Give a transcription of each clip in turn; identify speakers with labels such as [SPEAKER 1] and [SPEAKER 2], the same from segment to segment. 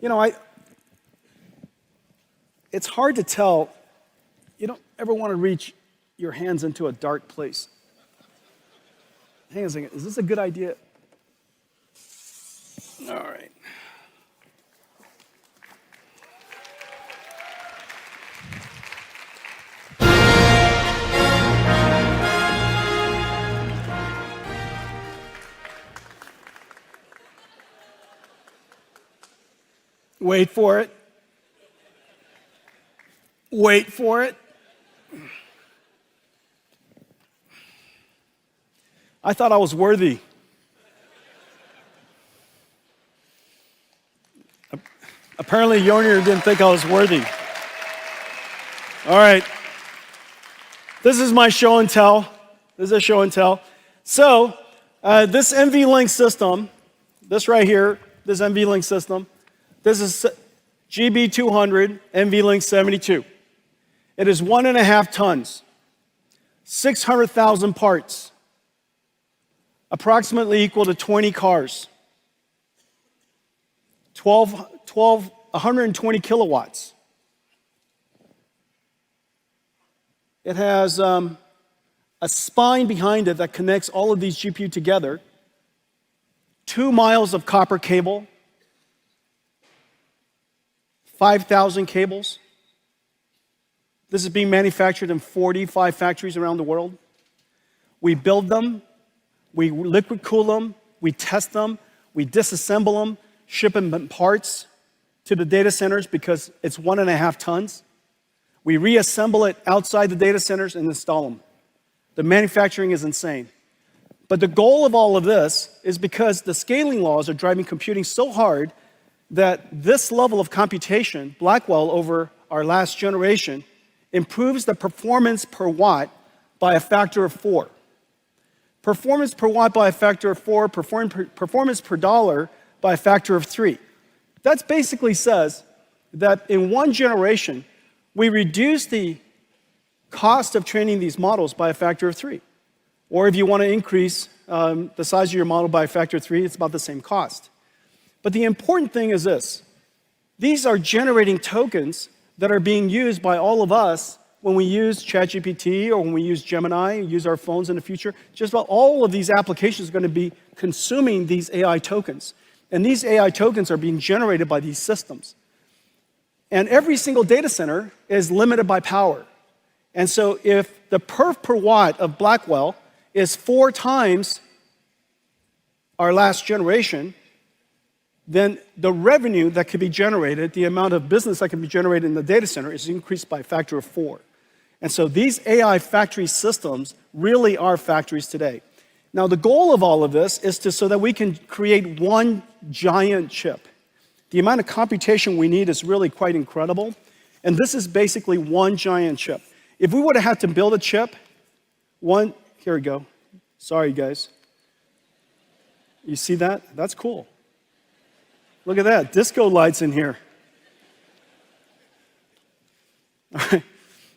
[SPEAKER 1] You know, it's hard to tell. You don't ever want to reach your hands into a dark place. Hang on a second. Is this a good idea? All right. Wait for it. Wait for it. I thought I was worthy. Apparently, Yonir didn't think I was worthy. All right. This is my show and tell. This is a show and tell. So, this NVLink system, this right here, this NVLink system, this is GB200 NVLink 72. It is 1.5 tons, 600,000 parts, approximately equal to 20 cars, 120 kilowatts. It has a spine behind it that connects all of these GPU together, 2 miles of copper cable, 5,000 cables. This is being manufactured in 45 factories around the world. We build them, we liquid cool them, we test them, we disassemble them, ship them in parts to the data centers because it's 1.5 tons. We reassemble it outside the data centers and install them. The manufacturing is insane. But the goal of all of this is because the scaling laws are driving computing so hard that this level of computation, Blackwell over our last generation, improves the performance per watt by a factor of 4. Performance per watt by a factor of 4, performance per dollar by a factor of 3. That basically says that in one generation, we reduce the cost of training these models by a factor of 3. Or if you want to increase the size of your model by a factor of 3, it's about the same cost. But the important thing is this. These are generating tokens that are being used by all of us when we use ChatGPT or when we use Gemini, use our phones in the future. Just about all of these applications are going to be consuming these AI tokens. And these AI tokens are being generated by these systems. And every single data center is limited by power. And so if the perf per watt of Blackwell is 4 times our last generation, then the revenue that could be generated, the amount of business that can be generated in the data center is increased by a factor of 4. And so these AI factory systems really are factories today. Now the goal of all of this is so that we can create one giant chip. The amount of computation we need is really quite incredible. And this is basically one giant chip. If we would have had to build a chip, here we go. Sorry, guys. You see that? That's cool. Look at that, disco lights in here.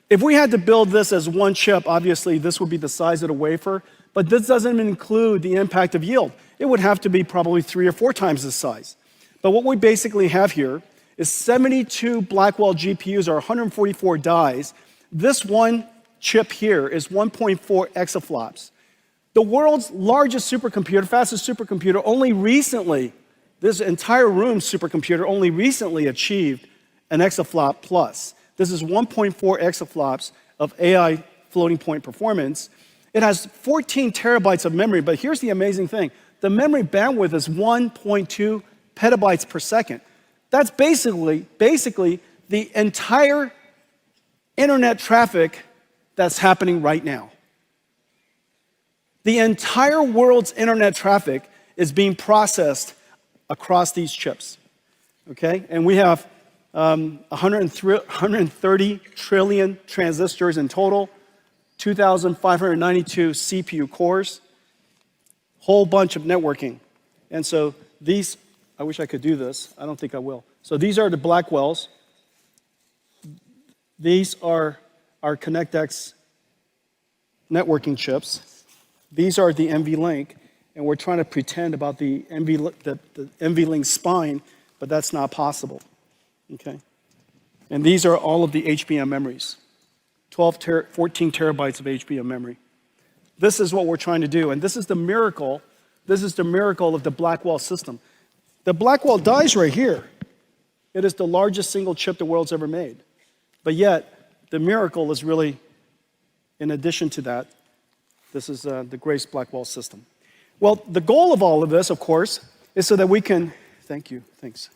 [SPEAKER 1] If we had to build this as one chip, obviously this would be the size of the wafer, but this doesn't include the impact of yield. It would have to be probably 3 or 4 times this size. But what we basically have here is 72 Blackwell GPUs or 144 dies. This one chip here is 1.4 exaflops. The world's largest supercomputer, fastest supercomputer, only recently, this entire room supercomputer only recently achieved an exaflop plus. This is 1.4 exaflops of AI floating point performance. It has 14 terabytes of memory, but here's the amazing thing. The memory bandwidth is 1.2 petabytes per second. That's basically the entire internet traffic that's happening right now. The entire world's internet traffic is being processed across these chips, okay? And we have 130 trillion transistors in total, 2,592 CPU cores, whole bunch of networking. And so these, I wish I could do this. I don't think I will. So these are the Blackwells. These are our ConnectX networking chips. These are the NVLink. And we're trying to pretend about the NVLink spine but that's not possible, okay? And these are all of the HBM memories, 14 terabytes of HBM memory. This is what we're trying to do, and this is the miracle. This is the miracle of the Blackwell system. The Blackwell dies right here. It is the largest single chip the world's ever made. But yet, the miracle is really, in addition to that, this is the Grace Blackwell system. Well, the goal of all of this, of course, is so that we can, thank you, thanks.